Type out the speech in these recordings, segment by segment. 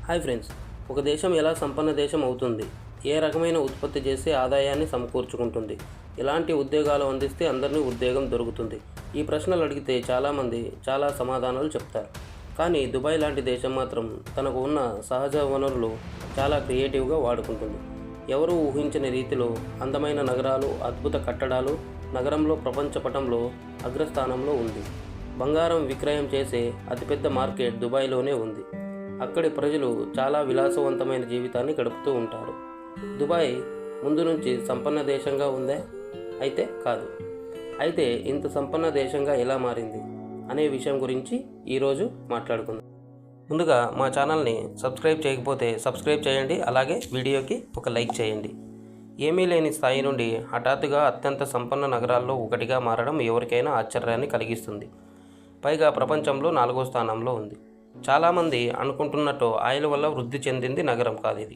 Hi friends, ఒక దేశం ఎలా సంపన్న దేశం అవుతుంది? ఏ రకమైన ఉత్పత్తి చేసి ఆదాయాన్ని సమకూర్చుకుంటుంది? ఎలాంటి ఉద్యోగాలు అందిస్తే అందరినీ ఉద్యోగం దొరుకుతుంది? ఈ ప్రశ్నలు అడిగితే చాలామంది చాలా సమాధానాలు చెప్తారు. కానీ దుబాయ్ లాంటి దేశం మాత్రం తనకు ఉన్న సహజ వనరులు చాలా క్రియేటివ్గా వాడుకుంటుంది. ఎవరూ ఊహించని రీతిలో అందమైన నగరాలు, అద్భుత కట్టడాలు, నగరంలో ప్రపంచ పటంలో అగ్రస్థానంలో ఉంది. బంగారం విక్రయం చేసే అతిపెద్ద మార్కెట్ దుబాయ్లోనే ఉంది. అక్కడి ప్రజలు చాలా విలాసవంతమైన జీవితాన్ని గడుపుతూ ఉంటారు. దుబాయ్ ముందు నుంచి సంపన్న దేశంగా ఉందే? అయితే కాదు. అయితే ఇంత సంపన్న దేశంగా ఎలా మారింది అనే విషయం గురించి ఈరోజు మాట్లాడుకుందాం. ముందుగా మా ఛానల్ని సబ్స్క్రైబ్ చేయకపోతే సబ్స్క్రైబ్ చేయండి. అలాగే వీడియోకి ఒక లైక్ చేయండి. ఏమీ లేని స్థాయి నుండి హఠాత్తుగా అత్యంత సంపన్న నగరాల్లో ఒకటిగా మారడం ఎవరికైనా ఆశ్చర్యాన్ని కలిగిస్తుంది. పైగా ప్రపంచంలో 4వ స్థానంలో ఉంది. చాలామంది అనుకుంటున్నట్టు ఆయిల్ వల్ల వృద్ధి చెందింది నగరం కాదు ఇది.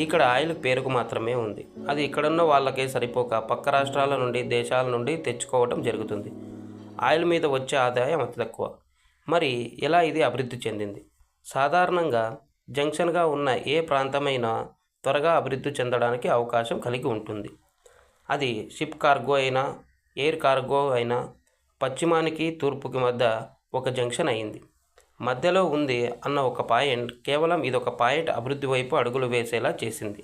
ఇక్కడ ఆయిల్ పేరుకు మాత్రమే ఉంది. అది ఇక్కడున్న వాళ్ళకే సరిపోక పక్క రాష్ట్రాల నుండి, దేశాల నుండి తెచ్చుకోవటం జరుగుతుంది. ఆయిల్ మీద వచ్చే ఆదాయం అతి తక్కువ. మరి ఎలా ఇది అభివృద్ధి చెందింది? సాధారణంగా జంక్షన్గా ఉన్న ఏ ప్రాంతమైనా త్వరగా అభివృద్ధి చెందడానికి అవకాశం కలిగి ఉంటుంది. అది షిప్ కార్గో అయినా, ఎయిర్ కార్గో అయినా పశ్చిమానికి తూర్పుకి మధ్య ఒక జంక్షన్ అయింది. మధ్యలో ఉంది అన్న ఒక పాయింట్, కేవలం ఇదొక పాయింట్ అభివృద్ధి వైపు అడుగులు వేసేలా చేసింది.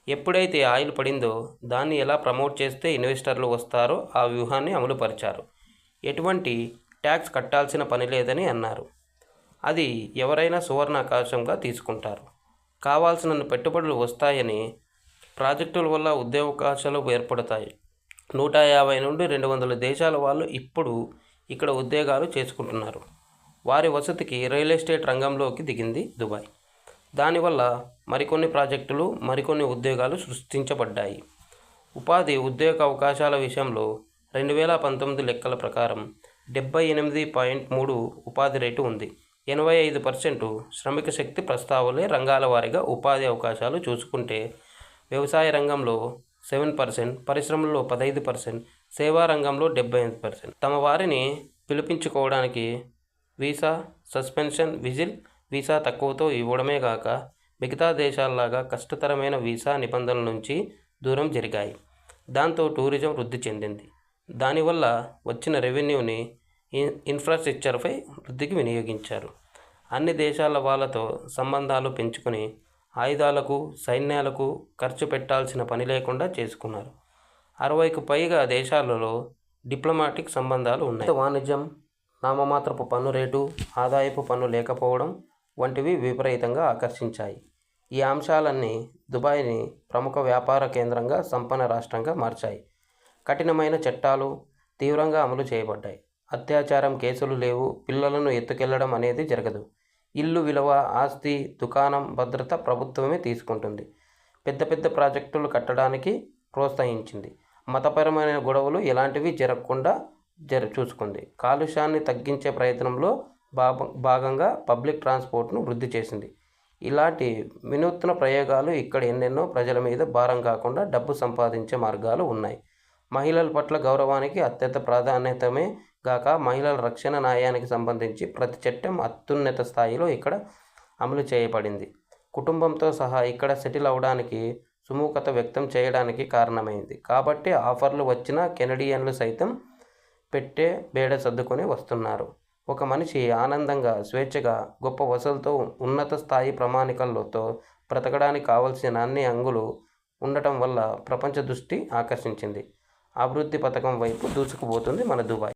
ఎప్పుడైతే ఆయిల్ పడిందో దాన్ని ఎలా ప్రమోట్ చేస్తే ఇన్వెస్టర్లు వస్తారో ఆ వ్యూహాన్ని అమలుపరిచారు. ఎటువంటి ట్యాక్స్ కట్టాల్సిన పని లేదని అన్నారు. అది ఎవరైనా సువర్ణావకాశంగా తీసుకుంటారు. కావాల్సిన పెట్టుబడులు వస్తాయని, ప్రాజెక్టుల వల్ల ఉద్యోగావకాశాలు ఏర్పడతాయి. 150 నుండి 200 దేశాల వాళ్ళు ఇప్పుడు ఇక్కడ ఉద్యోగాలు చేసుకుంటున్నారు. వారి వసతికి రియల్ ఎస్టేట్ రంగంలోకి దిగింది దుబాయ్. దానివల్ల మరికొన్ని ప్రాజెక్టులు, మరికొన్ని ఉద్యోగాలు సృష్టించబడ్డాయి. ఉద్యోగ అవకాశాల విషయంలో 2019 లెక్కల ప్రకారం 78.3 ఉపాధి రేటు ఉంది. 85% శ్రమిక శక్తి ప్రస్తావనలే. రంగాల వారీగా ఉపాధి అవకాశాలు చూసుకుంటే వ్యవసాయ రంగంలో 7%, పరిశ్రమల్లో 15%, సేవా రంగంలో 75%. తమ వారిని పిలిపించుకోవడానికి వీసా సస్పెన్షన్, విజిల్ వీసా తక్కువతో ఇవ్వడమే కాక మిగతా దేశాల్లాగా కష్టతరమైన వీసా నిబంధనల నుంచి దూరం జరిగాయి. దాంతో టూరిజం వృద్ధి చెందింది. దానివల్ల వచ్చిన రెవెన్యూని ఇన్ఫ్రాస్ట్రక్చర్పై వృద్ధికి వినియోగించారు. అన్ని దేశాల వాళ్ళతో సంబంధాలు పెంచుకుని ఆయుధాలకు, సైన్యాలకు ఖర్చు పెట్టాల్సిన పని లేకుండా చేసుకున్నారు. 60కు పైగా దేశాలలో డిప్లొమాటిక్ సంబంధాలు ఉన్నాయి. వాణిజ్యం, నామమాత్రపు పన్ను రేటు, ఆదాయపు పన్ను లేకపోవడం వంటివి విపరీతంగా ఆకర్షించాయి. ఈ అంశాలన్నీ దుబాయ్ని ప్రముఖ వ్యాపార కేంద్రంగా, సంపన్న రాష్ట్రంగా మార్చాయి. కఠినమైన చట్టాలు తీవ్రంగా అమలు చేయబడ్డాయి. అత్యాచారం కేసులు లేవు. పిల్లలను ఎత్తుకెళ్లడం అనేది జరగదు. ఇల్లు విలువ, ఆస్తి, దుకాణం భద్రత ప్రభుత్వమే తీసుకుంటుంది. పెద్ద పెద్ద ప్రాజెక్టులు కట్టడానికి ప్రోత్సహించింది. మతపరమైన గొడవలు ఎలాంటివి జరగకుండా చూసుకుంది. కాలుష్యాన్ని తగ్గించే ప్రయత్నంలో భాగంగా పబ్లిక్ ట్రాన్స్పోర్ట్ను వృద్ధి చేసింది. ఇలాంటి వినూత్న ప్రయోగాలు ఇక్కడ ఎన్నెన్నో ప్రజల మీద భారం కాకుండా డబ్బు సంపాదించే మార్గాలు ఉన్నాయి. మహిళల పట్ల గౌరవానికి అత్యంత ప్రాధాన్యతమే గాక మహిళల రక్షణ, న్యాయానికి సంబంధించి ప్రతి చట్టం అత్యున్నత స్థాయిలో ఇక్కడ అమలు చేయబడింది. కుటుంబంతో సహా ఇక్కడ సెటిల్ అవడానికి, సుముఖత వ్యక్తం చేయడానికి కారణమైంది. కాబట్టి ఆఫర్లు వచ్చిన కెనడియన్లు సైతం పెట్టే బేడ సర్దుకొని వస్తున్నారు. ఒక మనిషి ఆనందంగా, స్వేచ్ఛగా, గొప్ప వసతులతో, ఉన్నత స్థాయి ప్రమాణికలతో బ్రతకడానికి కావలసిన అన్ని అంగులు ఉండటం వల్ల ప్రపంచ దృష్టి ఆకర్షించింది. అభివృద్ధి పథకం వైపు దూసుకుపోతుంది మన దుబాయ్.